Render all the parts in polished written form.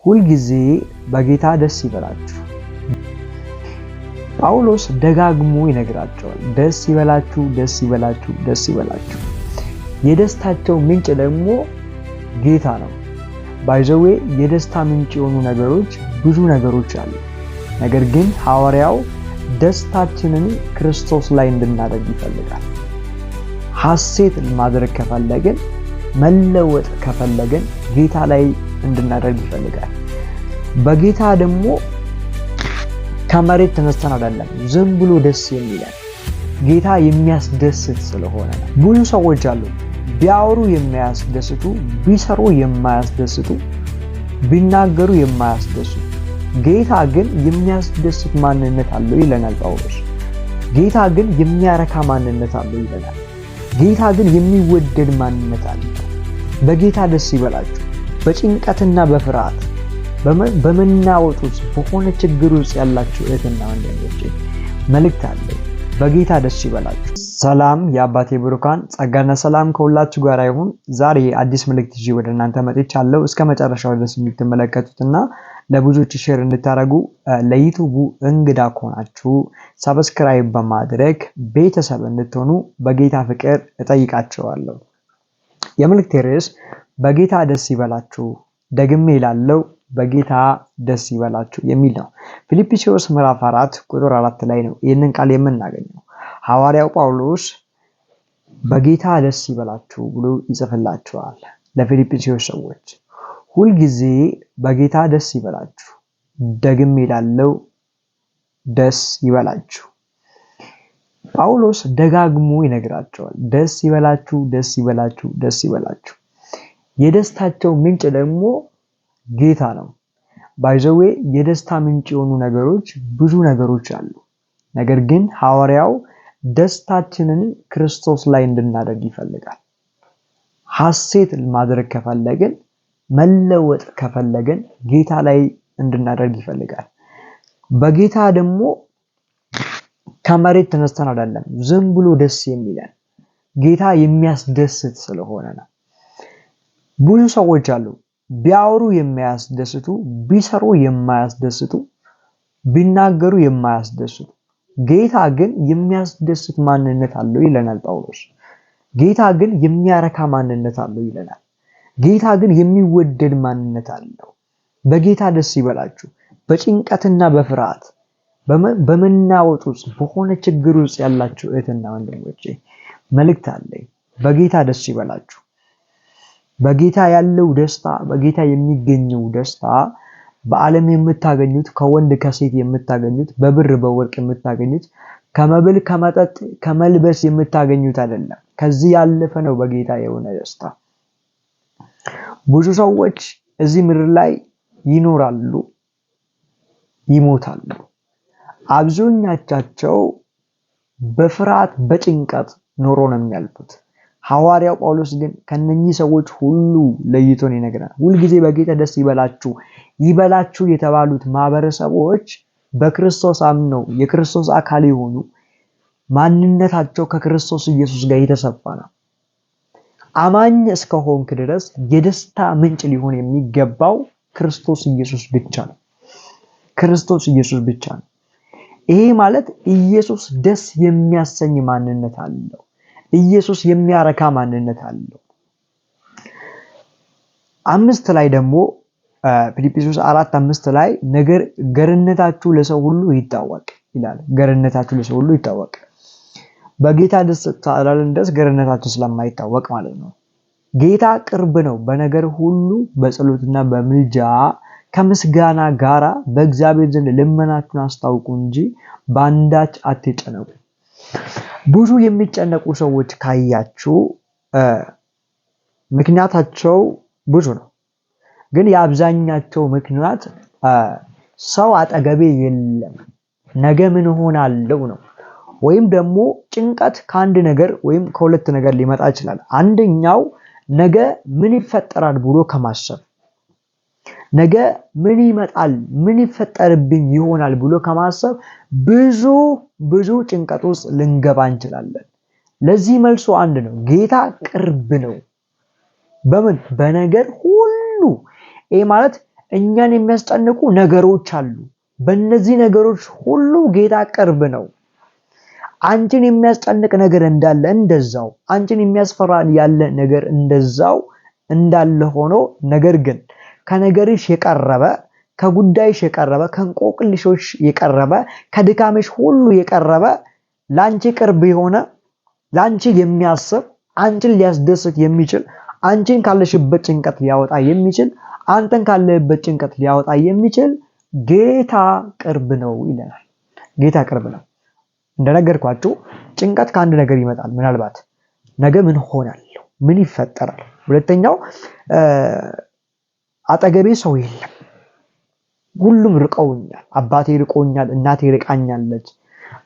ሁል ጊዜ በጌታ ደስ ይበላችሁ። ጳውሎስ ደጋግሞ ይነግራቸዋል። ደስ ይበላችሁ፣ ደስ ይበላችሁ፣ ደስ ይበላችሁ። የደስታቸው ምንጭ ደግሞ ጌታ ነው። ባይዘዌ የደስታ ምንጭ የሆኑ ነገሮች ብዙ ነገሮች አሉ። ነገር ግን ሐዋርያው ደስታችንን ክርስቶስ ላይ እንድናደርግ ይፈልጋል። ሐሴት ማድረግ ከፈለግን መለወጥ ከፈለግን ጌታ ላይ እንድናደርግ ይፈልጋል። በጌታ ደግሞ ከመሬት ተነስተን አይደለም ዝም ብሎ ደስ የሚለን ጌታ የሚያስደስት ስለሆነ ነው። ብዙ ሰዎች አሉ ቢያወሩ የማያስደስቱ፣ ቢሰሩ የማያስደስቱ፣ ቢናገሩ የማያስደስቱ። ጌታ ግን የሚያስደስት ማንነት አለው ይለናል ጳውሎስ። ጌታ ግን የሚያረካ ማንነት አለው ይለናል። ጌታ ግን የሚወደድ ማንነት አለው። በጌታ ደስ ይበላችሁ። በጭንቀትና በፍርሃት በመናወጥ ውስጥ በሆነ ችግር ውስጥ ያላችሁ እህትና ወንድሞቼ መልእክት አለ። በጌታ ደስ ይበላችሁ። ሰላም የአባቴ ብሩካን፣ ጸጋና ሰላም ከሁላችሁ ጋር ይሁን። ዛሬ አዲስ መልእክት ይዤ ወደ እናንተ መጥቻለሁ። እስከ መጨረሻው ድረስ እንድትመለከቱትና ለብዙዎች ሼር እንድታረጉ ለዩቲዩቡ እንግዳ ከሆናችሁ ሰብስክራይብ በማድረግ ቤተሰብ እንድትሆኑ በጌታ ፍቅር እጠይቃችኋለሁ። የመልእክቴ ርዕስ በጌታ ደስ ይበላችሁ፣ ደግሜ እላለሁ በጌታ ደስ ይበላችሁ የሚል ነው። ፊልጵስዩስ ምዕራፍ 4 ቁጥር 4 ላይ ነው ይህንን ቃል የምናገኘው። ሐዋርያው ጳውሎስ በጌታ ደስ ይበላችሁ ብሎ ይጽፍላቸዋል ለፊልጵስዩስ ሰዎች። ሁል ጊዜ በጌታ ደስ ይበላችሁ፣ ደግሜ እላለሁ ደስ ይበላችሁ። ጳውሎስ ደጋግሞ ይነግራቸዋል። ደስ ይበላችሁ፣ ደስ ይበላችሁ፣ ደስ ይበላችሁ። የደስታቸው ምንጭ ደግሞ ጌታ ነው። ባይዘዌ የደስታ ምንጭ የሆኑ ነገሮች ብዙ ነገሮች አሉ። ነገር ግን ሐዋርያው ደስታችንን ክርስቶስ ላይ እንድናደርግ ይፈልጋል። ሐሴት ማድረግ ከፈለግን መለወጥ ከፈለግን ጌታ ላይ እንድናደርግ ይፈልጋል። በጌታ ደግሞ ከመሬት ተነስተን አይደለም ዝም ብሎ ደስ የሚለን ጌታ የሚያስደስት ስለሆነ ነው። ብዙ ሰዎች አሉ ቢያወሩ የማያስደስቱ፣ ቢሰሩ የማያስደስቱ፣ ቢናገሩ የማያስደስቱ። ጌታ ግን የሚያስደስት ማንነት አለው ይለናል ጳውሎስ። ጌታ ግን የሚያረካ ማንነት አለው ይለናል። ጌታ ግን የሚወደድ ማንነት አለው። በጌታ ደስ ይበላችሁ። በጭንቀትና በፍርሃት በመናወጥ ውስጥ በሆነ ችግር ውስጥ ያላችሁ እህትና ወንድሞቼ መልእክት አለኝ። በጌታ ደስ ይበላችሁ። በጌታ ያለው ደስታ፣ በጌታ የሚገኘው ደስታ በዓለም የምታገኙት፣ ከወንድ ከሴት የምታገኙት፣ በብር በወርቅ የምታገኙት፣ ከመብል ከመጠጥ ከመልበስ የምታገኙት አይደለም። ከዚህ ያለፈ ነው በጌታ የሆነ ደስታ። ብዙ ሰዎች እዚህ ምድር ላይ ይኖራሉ፣ ይሞታሉ። አብዛኞቻቸው በፍርሃት በጭንቀት ኖሮ ነው የሚያልፉት። ሐዋርያው ጳውሎስ ግን ከነኚህ ሰዎች ሁሉ ለይቶን ይነግራል። ሁል ጊዜ በጌታ ደስ ይበላችሁ ይበላችሁ የተባሉት ማህበረሰቦች በክርስቶስ አምነው የክርስቶስ አካል የሆኑ ማንነታቸው ከክርስቶስ ኢየሱስ ጋር የተሰፋ ነው። አማኝ እስከሆንክ ድረስ የደስታ ምንጭ ሊሆን የሚገባው ክርስቶስ ኢየሱስ ብቻ ነው። ክርስቶስ ኢየሱስ ብቻ ነው። ይሄ ማለት ኢየሱስ ደስ የሚያሰኝ ማንነት አለው። ኢየሱስ የሚያረካ ማንነት አለው። 5 ላይ ደግሞ ፊልጵስዩስ 4:5 ላይ ገርነታችሁ ለሰው ሁሉ ይታወቅ ይላል። ገርነታችሁ ለሰው ሁሉ ይታወቅ። በጌታ ደስ ታላልን ደስ ገርነታችሁ ስለማይታወቅ ማለት ነው። ጌታ ቅርብ ነው። በነገር ሁሉ በጸሎትና በምልጃ ከምስጋና ጋራ በእግዚአብሔር ዘንድ ልመናችሁን አስታውቁ እንጂ በአንዳች አትጨነቁ። ብዙ የሚጨነቁ ሰዎች ካያችሁ ምክንያታቸው ብዙ ነው። ግን የአብዛኛቸው ምክንያት ሰው አጠገቤ የለም ነገ ምን ሆናለሁ ነው። ወይም ደግሞ ጭንቀት ከአንድ ነገር ወይም ከሁለት ነገር ሊመጣ ይችላል። አንደኛው ነገ ምን ይፈጠራል ብሎ ከማሰብ፣ ነገ ምን ይመጣል ምን ይፈጠርብኝ ይሆናል ብሎ ከማሰብ ብዙ ጭንቀት ውስጥ ልንገባ እንችላለን። ለዚህ መልሱ አንድ ነው። ጌታ ቅርብ ነው። በምን? በነገር ሁሉ። ይሄ ማለት እኛን የሚያስጨንቁ ነገሮች አሉ። በእነዚህ ነገሮች ሁሉ ጌታ ቅርብ ነው። አንቺን የሚያስጨንቅ ነገር እንዳለ እንደዛው አንቺን የሚያስፈራ ያለ ነገር እንደዛው እንዳለ ሆኖ ነገር ግን ከነገርሽ የቀረበ ከጉዳይሽ የቀረበ ከንቆቅልሾሽ የቀረበ ከድካምሽ ሁሉ የቀረበ ላንቺ ቅርብ የሆነ ላንቺ የሚያስብ አንቺን ሊያስደስት የሚችል አንቺን ካለሽበት ጭንቀት ሊያወጣ የሚችል አንተን ካለበት ጭንቀት ሊያወጣ የሚችል ጌታ ቅርብ ነው ይለናል። ጌታ ቅርብ ነው። እንደነገርኳችሁ ጭንቀት ከአንድ ነገር ይመጣል። ምናልባት ነገ ምን ሆናለሁ፣ ምን ይፈጠራል። ሁለተኛው አጠገቤ ሰው የለም፣ ሁሉም ርቀውኛል፣ አባቴ ርቆኛል፣ እናቴ ርቃኛለች፣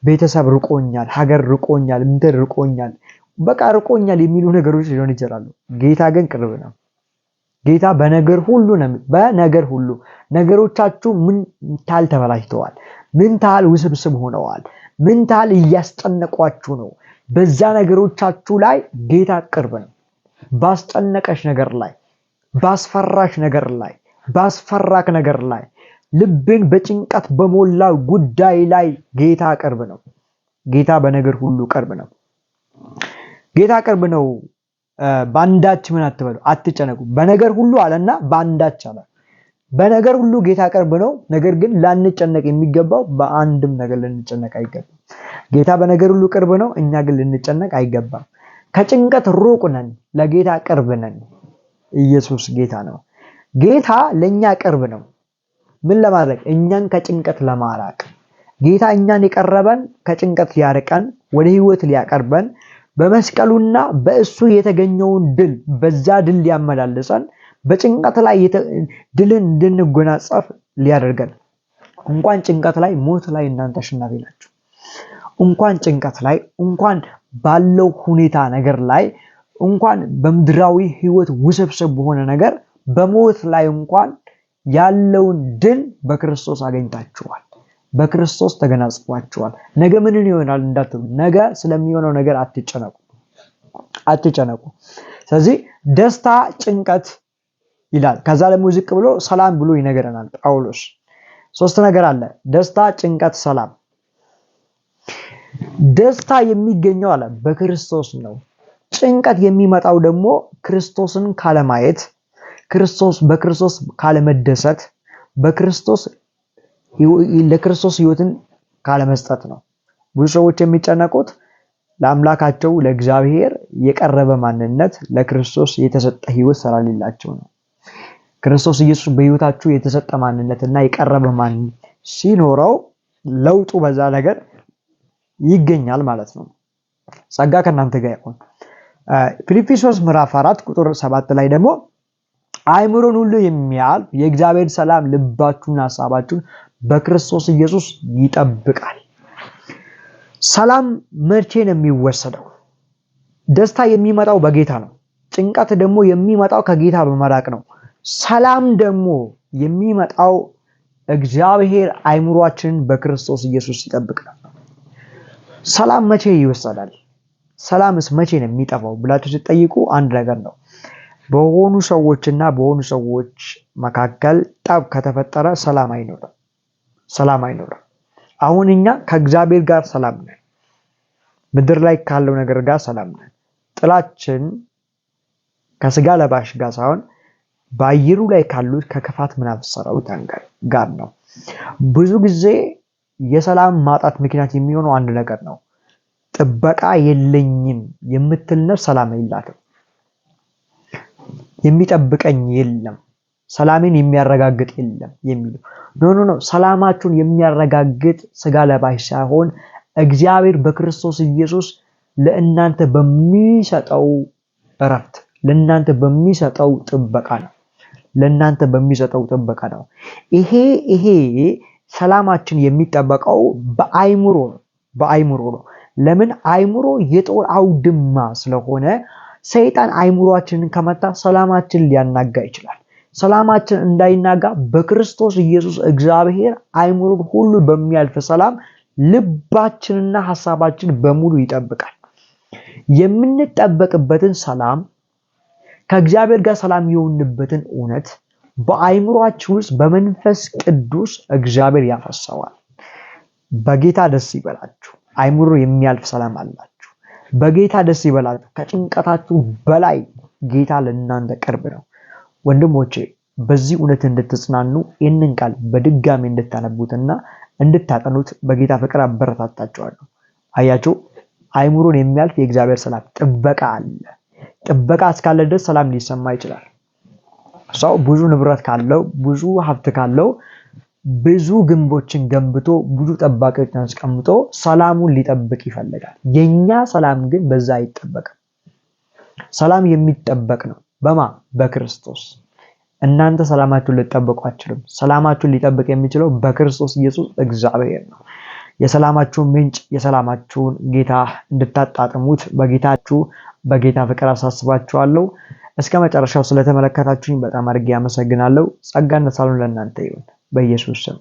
ቤተሰብ ርቆኛል፣ ሀገር ርቆኛል፣ ምድር ርቆኛል፣ በቃ ርቆኛል የሚሉ ነገሮች ሊሆን ይችላሉ። ጌታ ግን ቅርብ ነው። ጌታ በነገር ሁሉ ነው። በነገር ሁሉ ነገሮቻችሁ ምን ታል ተበላሽተዋል፣ ምን ታል ውስብስብ ሆነዋል፣ ምን ታል እያስጨነቋችሁ ነው። በዛ ነገሮቻችሁ ላይ ጌታ ቅርብ ነው። ባስጨነቀሽ ነገር ላይ፣ ባስፈራሽ ነገር ላይ፣ ባስፈራክ ነገር ላይ፣ ልብን በጭንቀት በሞላው ጉዳይ ላይ ጌታ ቅርብ ነው። ጌታ በነገር ሁሉ ቅርብ ነው። ጌታ ቅርብ ነው። ባንዳች ምን አትበሉ፣ አትጨነቁ። በነገር ሁሉ አለና ባንዳች አለ። በነገር ሁሉ ጌታ ቅርብ ነው። ነገር ግን ላንጨነቅ የሚገባው በአንድም ነገር ልንጨነቅ አይገባም። ጌታ በነገር ሁሉ ቅርብ ነው። እኛ ግን ልንጨነቅ አይገባም። ከጭንቀት ሩቅ ነን፣ ለጌታ ቅርብ ነን። ኢየሱስ ጌታ ነው። ጌታ ለኛ ቅርብ ነው። ምን ለማድረግ? እኛን ከጭንቀት ለማራቅ። ጌታ እኛን የቀረበን ከጭንቀት ሊያርቀን፣ ወደ ህይወት ሊያቀርበን፣ በመስቀሉና በእሱ የተገኘውን ድል በዛ ድል ሊያመላልሰን፣ በጭንቀት ላይ ድልን እንድንጎናጸፍ ሊያደርገን። እንኳን ጭንቀት ላይ ሞት ላይ እናንተ አሸናፊ ናችሁ። እንኳን ጭንቀት ላይ እንኳን ባለው ሁኔታ ነገር ላይ እንኳን በምድራዊ ህይወት ውስብስብ በሆነ ነገር በሞት ላይ እንኳን ያለውን ድል በክርስቶስ አገኝታችኋል። በክርስቶስ ተገናጽፏችኋል። ነገ ምን ይሆናል እንዳትሉ፣ ነገ ስለሚሆነው ነገር አትጨነቁ። ስለዚህ ደስታ፣ ጭንቀት ይላል። ከዛ ደግሞ ዝቅ ብሎ ሰላም ብሎ ይነገረናል ጳውሎስ። ሶስት ነገር አለ፣ ደስታ፣ ጭንቀት፣ ሰላም። ደስታ የሚገኘው አለ በክርስቶስ ነው። ጭንቀት የሚመጣው ደግሞ ክርስቶስን ካለማየት፣ በክርስቶስ ካለመደሰት፣ ለክርስቶስ ህይወትን ካለመስጠት ነው። ብዙ ሰዎች የሚጨነቁት ለአምላካቸው ለእግዚአብሔር የቀረበ ማንነት፣ ለክርስቶስ የተሰጠ ህይወት ስላሌላቸው ነው። ክርስቶስ ኢየሱስ በህይወታችሁ የተሰጠ ማንነትና የቀረበ ማንነት ሲኖረው ለውጡ በዛ ነገር ይገኛል ማለት ነው። ጸጋ ከእናንተ ጋር ይሁን። ፊልጵስዩስ ምዕራፍ 4 ቁጥር 7 ላይ ደግሞ አእምሮን ሁሉ የሚያልፍ የእግዚአብሔር ሰላም ልባችሁን ሐሳባችሁን በክርስቶስ ኢየሱስ ይጠብቃል። ሰላም መቼ ነው የሚወሰደው? ደስታ የሚመጣው በጌታ ነው። ጭንቀት ደግሞ የሚመጣው ከጌታ በመራቅ ነው። ሰላም ደግሞ የሚመጣው እግዚአብሔር አእምሮአችንን በክርስቶስ ኢየሱስ ይጠብቅ ነው። ሰላም መቼ ይወሰዳል? ሰላምስ መቼ ነው የሚጠፋው ብላችሁ ስትጠይቁ አንድ ነገር ነው። በሆኑ ሰዎችና በሆኑ ሰዎች መካከል ጠብ ከተፈጠረ ሰላም አይኖርም። አሁን እኛ ከእግዚአብሔር ጋር ሰላም ነን። ምድር ላይ ካለው ነገር ጋር ሰላም ነን። ጥላችን ከስጋ ለባሽ ጋር ሳይሆን በአየሩ ላይ ካሉት ከክፋት መናፍስት ሰራዊት ጋር ነው። ብዙ ጊዜ የሰላም ማጣት ምክንያት የሚሆነው አንድ ነገር ነው። ጥበቃ የለኝም የምትል ነፍስ ሰላም የላትም። የሚጠብቀኝ የለም፣ ሰላሜን የሚያረጋግጥ የለም የሚሉ ኖ ሰላማችሁን የሚያረጋግጥ ስጋ ለባሽ ሳይሆን እግዚአብሔር በክርስቶስ ኢየሱስ ለእናንተ በሚሰጠው እረፍት፣ ለእናንተ በሚሰጠው ጥበቃ ነው። ይሄ ሰላማችን የሚጠበቀው በአይምሮ ነው። ለምን? አይምሮ የጦር አውድማ ስለሆነ ሰይጣን አይምሮአችንን ከመታ ሰላማችን ሊያናጋ ይችላል። ሰላማችን እንዳይናጋ በክርስቶስ ኢየሱስ እግዚአብሔር አይምሮን ሁሉ በሚያልፍ ሰላም ልባችንና ሐሳባችን በሙሉ ይጠብቃል። የምንጠበቅበትን ሰላም፣ ከእግዚአብሔር ጋር ሰላም የሆንበትን እውነት በአይምሮአችሁ ውስጥ በመንፈስ ቅዱስ እግዚአብሔር ያፈሰዋል። በጌታ ደስ ይበላችሁ። አይምሮ የሚያልፍ ሰላም አላችሁ። በጌታ ደስ ይበላችሁ። ከጭንቀታችሁ በላይ ጌታ ለእናንተ ቅርብ ነው። ወንድሞቼ በዚህ እውነት እንድትጽናኑ ይህንን ቃል በድጋሚ እንድታነቡትና እንድታጠኑት በጌታ ፍቅር አበረታታችኋለሁ። አያችሁ፣ አይምሮን የሚያልፍ የእግዚአብሔር ሰላም ጥበቃ አለ። ጥበቃ እስካለ ድረስ ሰላም ሊሰማ ይችላል። ሰው ብዙ ንብረት ካለው፣ ብዙ ሀብት ካለው፣ ብዙ ግንቦችን ገንብቶ ብዙ ጠባቂዎችን አስቀምጦ ሰላሙን ሊጠብቅ ይፈልጋል። የኛ ሰላም ግን በዛ አይጠበቅም። ሰላም የሚጠበቅ ነው በማ በክርስቶስ። እናንተ ሰላማችሁን ልትጠብቁ አትችሉም። ሰላማችሁን ሊጠብቅ የሚችለው በክርስቶስ ኢየሱስ እግዚአብሔር ነው። የሰላማችሁን ምንጭ፣ የሰላማችሁን ጌታ እንድታጣጥሙት በጌታ ፍቅር አሳስባችኋለሁ። እስከ መጨረሻው ስለተመለከታችሁኝ በጣም አድርጌ አመሰግናለሁ። ጸጋና ሰላም ለእናንተ ይሁን በኢየሱስ ስም።